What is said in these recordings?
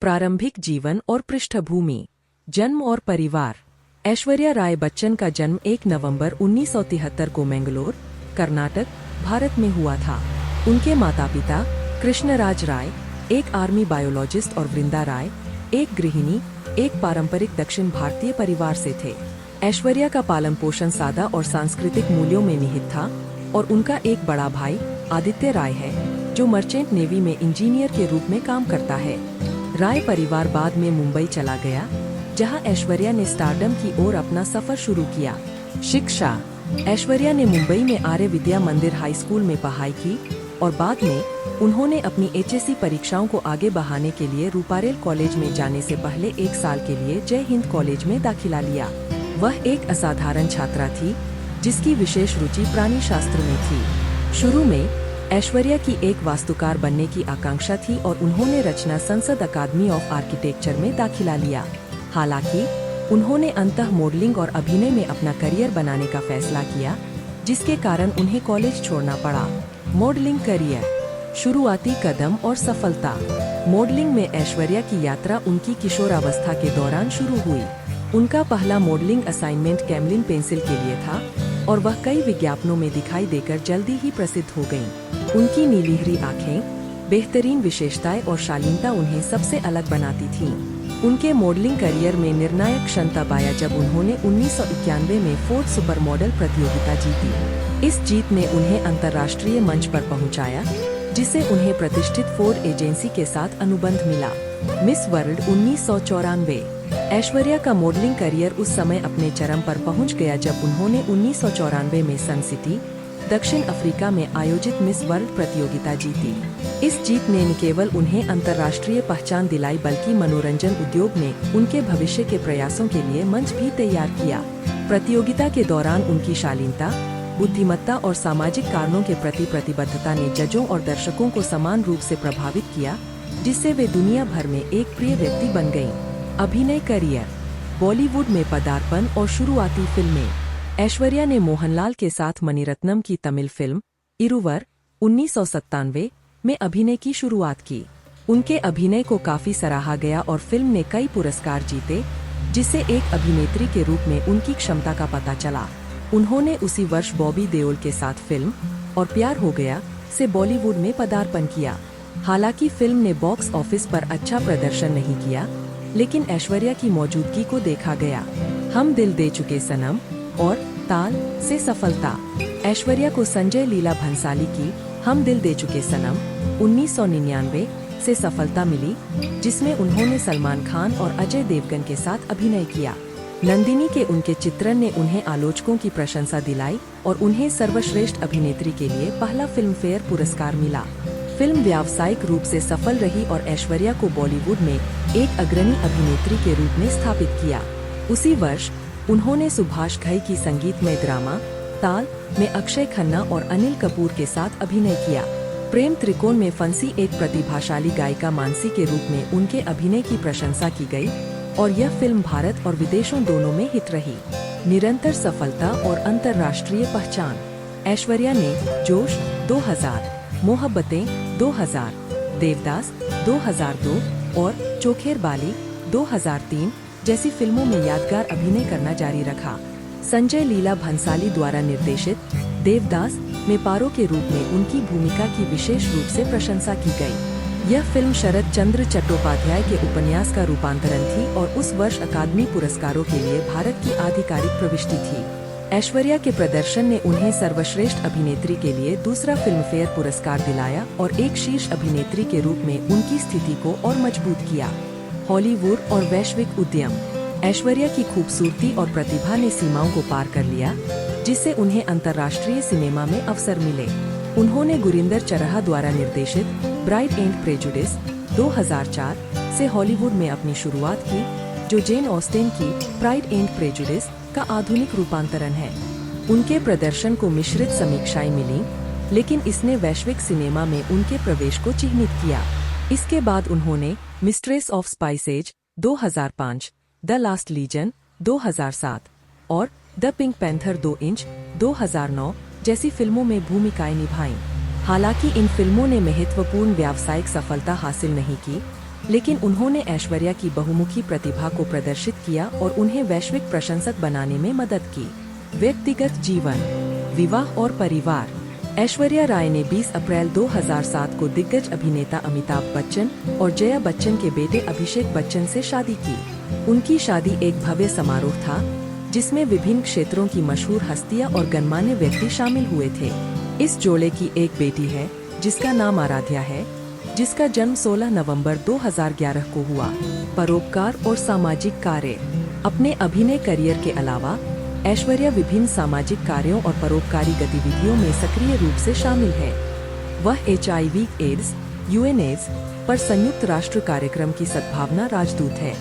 प्रारंभिक जीवन और पृष्ठभूमि। जन्म और परिवार। ऐश्वर्या राय बच्चन का जन्म 1 नवंबर 1973 को मैंगलोर, कर्नाटक, भारत में हुआ था। उनके माता पिता कृष्णराज राय, एक आर्मी बायोलॉजिस्ट, और वृंदा राय, एक गृहिणी, एक पारंपरिक दक्षिण भारतीय परिवार से थे। ऐश्वर्या का पालन पोषण सादा और सांस्कृतिक मूल्यों में निहित था और उनका एक बड़ा भाई आदित्य राय है, जो मर्चेंट नेवी में इंजीनियर के रूप में काम करता है। राय परिवार बाद में मुंबई चला गया, जहां ऐश्वर्या ने स्टारडम की ओर अपना सफर शुरू किया। शिक्षा। ऐश्वर्या ने मुंबई में आर्य विद्या मंदिर हाई स्कूल में पढ़ाई की और बाद में उन्होंने अपनी एचएससी परीक्षाओं को आगे बढ़ाने के लिए रूपारेल कॉलेज में जाने से पहले 1 साल के लिए जय हिंद कॉलेज में दाखिला लिया। वह एक असाधारण छात्रा थी, जिसकी विशेष रुचि प्राणी शास्त्र में थी। शुरू में ऐश्वर्या की एक वास्तुकार बनने की आकांक्षा थी और उन्होंने रचना संसद अकादमी ऑफ आर्किटेक्चर में दाखिला लिया। हालांकि उन्होंने अंततः मॉडलिंग और अभिनय में अपना करियर बनाने का फैसला किया, जिसके कारण उन्हें कॉलेज छोड़ना पड़ा। Modelling career. शुरुआती कदम और सफलता। मॉडलिंग में ऐश्वर्या की यात्रा उनकी किशोरावस्था के दौरान शुरू हुई। उनका पहला मॉडलिंग असाइनमेंट कैमलिन पेंसिल के लिए था और वह कई विज्ञापनों में दिखाई देकर जल्दी ही प्रसिद्ध हो गयीं। उनकी नीलीहरी आँखें, बेहतरीन विशेषताएं और शालीनता उन्हें सबसे अलग बनाती थीं। उनके मॉडलिंग करियर में निर्णायक क्षण तब आया जब उन्होंने 1991 में फोर्ड सुपर मॉडल प्रतियोगिता जीती। इस जीत ने उन्हें अंतर्राष्ट्रीय मंच पर पहुंचाया, जिसे उन्हें प्रतिष्ठित फोर्ड एजेंसी के साथ अनुबंध मिला। Miss world 1994। ऐश्वर्या का मॉडलिंग करियर उस समय अपने चरम पर पहुंच गया जब उन्होंने 1994 में सन सिटी, दक्षिण अफ्रीका में आयोजित मिस वर्ल्ड प्रतियोगिता जीती। इस जीत ने न केवल उन्हें अंतर्राष्ट्रीय पहचान दिलाई बल्कि मनोरंजन उद्योग ने उनके भविष्य के प्रयासों के लिए मंच भी तैयार किया। प्रतियोगिता के दौरान उनकी शालीनता, बुद्धिमत्ता और सामाजिक कारणों के प्रति प्रतिबद्धता ने जजों और दर्शकों को समान रूप से प्रभावित किया, जिससे वे दुनिया भर में एक प्रिय व्यक्ति बन गयीं। अभिनय करियर। बॉलीवुड में पदार्पण और शुरुआती फिल्में। ऐश्वर्या ने मोहनलाल के साथ मणिरत्नम की तमिल फिल्म इरुवर 1997 में अभिनय की शुरुआत की। उनके अभिनय को काफी सराहा गया और फिल्म ने कई पुरस्कार जीते, जिससे एक अभिनेत्री के रूप में उनकी क्षमता का पता चला। उन्होंने उसी वर्ष बॉबी देओल के साथ फिल्म और प्यार हो गया से बॉलीवुड में पदार्पण किया। हालांकि फिल्म ने बॉक्स ऑफिस पर अच्छा प्रदर्शन नहीं किया, लेकिन ऐश्वर्या की मौजूदगी को देखा गया। हम दिल दे चुके सनम और ताल से सफलता। ऐश्वर्या को संजय लीला भंसाली की हम दिल दे चुके सनम 1999 से सफलता मिली, जिसमें उन्होंने सलमान खान और अजय देवगन के साथ अभिनय किया। नंदिनी के उनके चित्रण ने उन्हें आलोचकों की प्रशंसा दिलाई और उन्हें सर्वश्रेष्ठ अभिनेत्री के लिए पहला फिल्म फेयर पुरस्कार मिला। फिल्म व्यावसायिक रूप से सफल रही और ऐश्वर्या को बॉलीवुड में एक अग्रणी अभिनेत्री के रूप में स्थापित किया। उसी वर्ष उन्होंने सुभाष घई की संगीतमय ड्रामा ताल में अक्षय खन्ना और अनिल कपूर के साथ अभिनय किया। प्रेम त्रिकोण में फंसी एक प्रतिभाशाली गायिका मानसी के रूप में उनके अभिनय की प्रशंसा की गई और यह फिल्म भारत और विदेशों दोनों में हिट रही। निरंतर सफलता और अंतर्राष्ट्रीय पहचान। ऐश्वर्या ने जोश 2000, मोहब्बतें 2000, देवदास 2002 और चोखेर बाली 2003 जैसी फिल्मों में यादगार अभिनय करना जारी रखा। संजय लीला भंसाली द्वारा निर्देशित देवदास में पारो के रूप में उनकी भूमिका की विशेष रूप से प्रशंसा की गई। यह फिल्म शरद चंद्र चट्टोपाध्याय के उपन्यास का रूपांतरण थी और उस वर्ष अकादमी पुरस्कारों के लिए भारत की आधिकारिक प्रविष्टि थी। ऐश्वर्या के प्रदर्शन ने उन्हें सर्वश्रेष्ठ अभिनेत्री के लिए दूसरा फिल्मफेयर पुरस्कार दिलाया और एक शीर्ष अभिनेत्री के रूप में उनकी स्थिति को और मजबूत किया। हॉलीवुड और वैश्विक उद्यम। ऐश्वर्या की खूबसूरती और प्रतिभा ने सीमाओं को पार कर लिया, जिससे उन्हें अंतर्राष्ट्रीय सिनेमा में अवसर मिले। उन्होंने गुरिंदर चरहा द्वारा निर्देशित ब्राइड एंड प्रेजुडिस 2004 से हॉलीवुड में अपनी शुरुआत की, जो जेन ऑस्टेन की प्राइड एंड प्रेजुडिस का आधुनिक रूपांतरण है। उनके प्रदर्शन को मिश्रित समीक्षाएं मिलीं, लेकिन इसने वैश्विक सिनेमा में उनके प्रवेश को चिह्नित किया। इसके बाद उन्होंने mistress of spices 2005, the last legion 2007 और द पिंक पैंथर 2 इंच 2009 जैसी फिल्मों में भूमिकाएं निभाईं। हालांकि इन फिल्मों ने महत्वपूर्ण व्यावसायिक सफलता हासिल नहीं की, लेकिन उन्होंने ऐश्वर्या की बहुमुखी प्रतिभा को प्रदर्शित किया और उन्हें वैश्विक प्रशंसक बनाने में मदद की। व्यक्तिगत जीवन, विवाह और परिवार। ऐश्वर्या राय ने 20 अप्रैल 2007 को दिग्गज अभिनेता अमिताभ बच्चन और जया बच्चन के बेटे अभिषेक बच्चन से शादी की। उनकी शादी एक भव्य समारोह था, जिसमें विभिन्न क्षेत्रों की मशहूर हस्तियां और गणमान्य व्यक्ति शामिल हुए थे। इस जोड़े की एक बेटी है, जिसका नाम आराध्या है, जिसका जन्म 16 नवंबर 2011 को हुआ। परोपकार और सामाजिक कार्य। अपने अभिनय करियर के अलावा ऐश्वर्या विभिन्न सामाजिक कार्यों और परोपकारी गतिविधियों में सक्रिय रूप से शामिल है। वह HIV, एड्स, UNAIDS पर संयुक्त राष्ट्र कार्यक्रम की सद्भावना राजदूत है।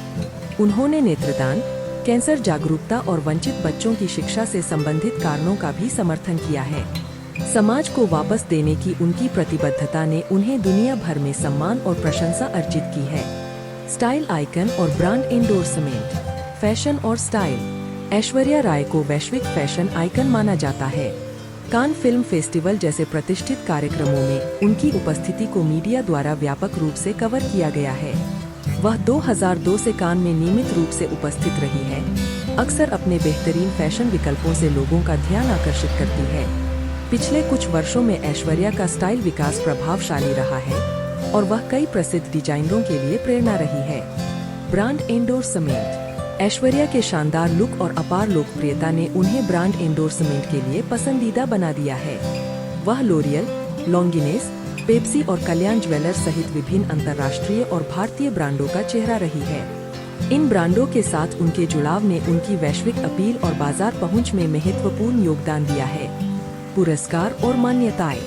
उन्होंने नेत्रदान, कैंसर जागरूकता और वंचित बच्चों की शिक्षा से संबंधित कारणों का भी समर्थन किया है। समाज को वापस देने की उनकी प्रतिबद्धता ने उन्हें दुनिया भर में सम्मान और प्रशंसा अर्जित की है। स्टाइल आइकन और ब्रांड एंडोर्समेंट। फैशन और स्टाइल। ऐश्वर्या राय को वैश्विक फैशन आइकन माना जाता है। कान फिल्म फेस्टिवल जैसे प्रतिष्ठित कार्यक्रमों में उनकी उपस्थिति को मीडिया द्वारा व्यापक रूप से कवर किया गया है। वह 2002 से कान में नियमित रूप से उपस्थित रही है, अक्सर अपने बेहतरीन फैशन विकल्पों से लोगों का ध्यान आकर्षित करती है। पिछले कुछ वर्षों में ऐश्वर्या का स्टाइल विकास प्रभावशाली रहा है और वह कई प्रसिद्ध डिजाइनरों के लिए प्रेरणा रही है। Brand endorsement. ऐश्वर्या के शानदार लुक और अपार लोकप्रियता ने उन्हें ब्रांड एंडोर्समेंट के लिए पसंदीदा बना दिया है। वह लोरियल, लॉन्गिनेस, पेप्सी और कल्याण ज्वेलर्स सहित विभिन्न अंतर्राष्ट्रीय और भारतीय ब्रांडों का चेहरा रही है। इन ब्रांडों के साथ उनके जुड़ाव ने उनकी वैश्विक अपील और बाजार पहुंच में महत्वपूर्ण योगदान दिया है। पुरस्कार और मान्यताएं।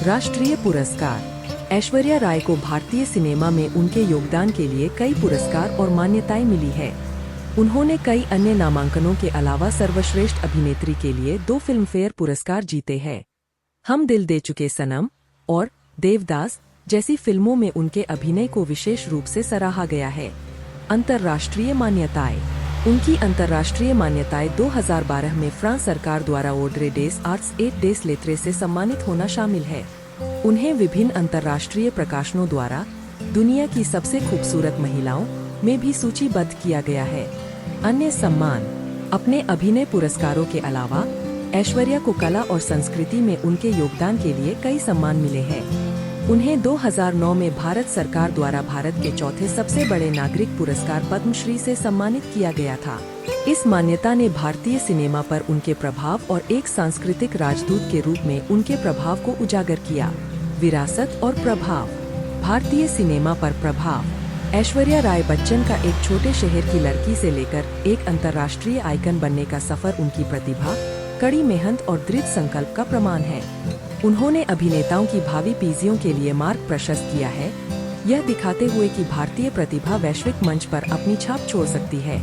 राष्ट्रीय पुरस्कार। ऐश्वर्या राय को भारतीय सिनेमा में उनके योगदान के लिए कई पुरस्कार और मान्यताएं मिली है। उन्होंने कई अन्य नामांकनों के अलावा सर्वश्रेष्ठ अभिनेत्री के लिए 2 फिल्मफेयर पुरस्कार जीते हैं। हम दिल दे चुके सनम और देवदास जैसी फिल्मों में उनके अभिनय को विशेष रूप से सराहा गया है। अंतर्राष्ट्रीय मान्यताएं। उनकी अंतर्राष्ट्रीय मान्यताएं 2012 में फ्रांस सरकार द्वारा ऑर्डरे डेस आर्ट्स एट डेस लेत्रे से सम्मानित होना शामिल है। उन्हें विभिन्न अंतर्राष्ट्रीय प्रकाशनों द्वारा दुनिया की सबसे खूबसूरत महिलाओं में भी सूचीबद्ध किया गया है। अन्य सम्मान। अपने अभिनय पुरस्कारों के अलावा ऐश्वर्या को कला और संस्कृति में उनके योगदान के लिए कई सम्मान मिले हैं। उन्हें 2009 में भारत सरकार द्वारा भारत के चौथे सबसे बड़े नागरिक पुरस्कार पद्मश्री से सम्मानित किया गया था। इस मान्यता ने भारतीय सिनेमा पर उनके प्रभाव और एक सांस्कृतिक राजदूत के रूप में उनके प्रभाव को उजागर किया। विरासत और प्रभाव। भारतीय सिनेमा पर प्रभाव। ऐश्वर्या राय बच्चन का एक छोटे शहर की लड़की से लेकर एक अंतर्राष्ट्रीय आइकन बनने का सफर उनकी प्रतिभा, कड़ी मेहनत और दृढ़ संकल्प का प्रमाण है। उन्होंने अभिनेताओं की भावी पीढ़ियों के लिए मार्ग प्रशस्त किया है, यह दिखाते हुए कि भारतीय प्रतिभा वैश्विक मंच पर अपनी छाप छोड़ सकती है।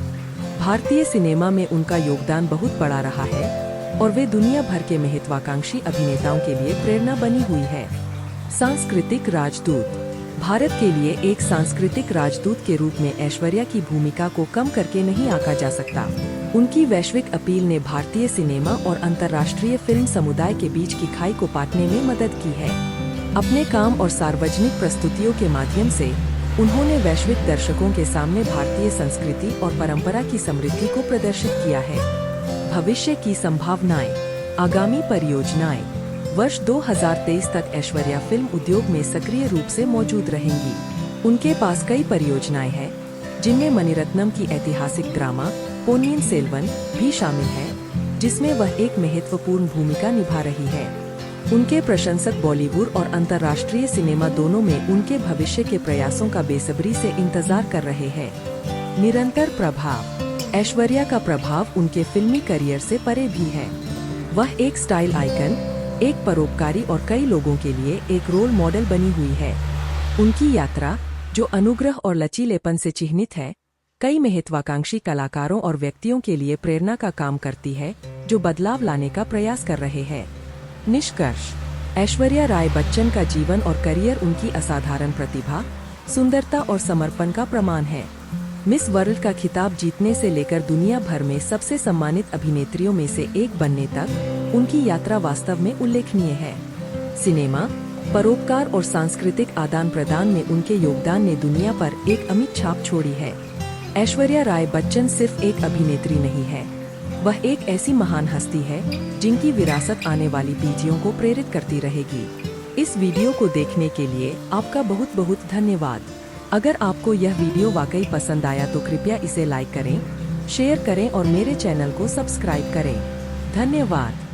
भारतीय सिनेमा में उनका योगदान बहुत बड़ा रहा है और वे दुनिया भर के महत्वाकांक्षी अभिनेताओं के लिए प्रेरणा बनी हुई है। सांस्कृतिक राजदूत। भारत के लिए एक सांस्कृतिक राजदूत के रूप में ऐश्वर्या की भूमिका को कम करके नहीं आंका जा सकता। उनकी वैश्विक अपील ने भारतीय सिनेमा और अंतर्राष्ट्रीय फिल्म समुदाय के बीच की खाई को पाटने में मदद की है। अपने काम और सार्वजनिक प्रस्तुतियों के माध्यम से उन्होंने वैश्विक दर्शकों के सामने भारतीय संस्कृति और परंपरा की समृद्धि को प्रदर्शित किया है। भविष्य की संभावनाएं। आगामी परियोजनाएं। वर्ष 2023 तक ऐश्वर्या फिल्म उद्योग में सक्रिय रूप से मौजूद रहेंगी। उनके पास कई परियोजनाएं हैं, जिनमें मणिरत्नम की ऐतिहासिक ड्रामा पोन्नियिन सेल्वन भी शामिल है, जिसमें वह एक महत्वपूर्ण भूमिका निभा रही है। उनके प्रशंसक बॉलीवुड और अंतर्राष्ट्रीय सिनेमा दोनों में उनके भविष्य के प्रयासों का बेसब्री से इंतजार कर रहे हैं। निरंतर प्रभाव। ऐश्वर्या का प्रभाव उनके फिल्मी करियर से परे भी है। वह एक स्टाइल आइकन, एक परोपकारी और कई लोगों के लिए एक रोल मॉडल बनी हुई है। उनकी यात्रा, जो अनुग्रह और लचीलेपन से चिह्नित है, कई महत्वाकांक्षी कलाकारों और व्यक्तियों के लिए प्रेरणा का काम करती है, जो बदलाव लाने का प्रयास कर रहे हैं। निष्कर्ष। ऐश्वर्या राय बच्चन का जीवन और करियर उनकी असाधारण प्रतिभा, सुंदरता और समर्पण का प्रमाण है। मिस वर्ल्ड का खिताब जीतने से लेकर दुनिया भर में सबसे सम्मानित अभिनेत्रियों में से एक बनने तक उनकी यात्रा वास्तव में उल्लेखनीय है। सिनेमा, परोपकार और सांस्कृतिक आदान प्रदान में उनके योगदान ने दुनिया पर एक अमिट छाप छोड़ी है। ऐश्वर्या राय बच्चन सिर्फ एक अभिनेत्री नहीं है, वह एक ऐसी महान हस्ती है जिनकी विरासत आने वाली पीढ़ियों को प्रेरित करती रहेगी। इस वीडियो को देखने के लिए आपका बहुत बहुत धन्यवाद। अगर आपको यह वीडियो वाकई पसंद आया तो कृपया इसे लाइक करें, शेयर करें और मेरे चैनल को सब्सक्राइब करें। धन्यवाद।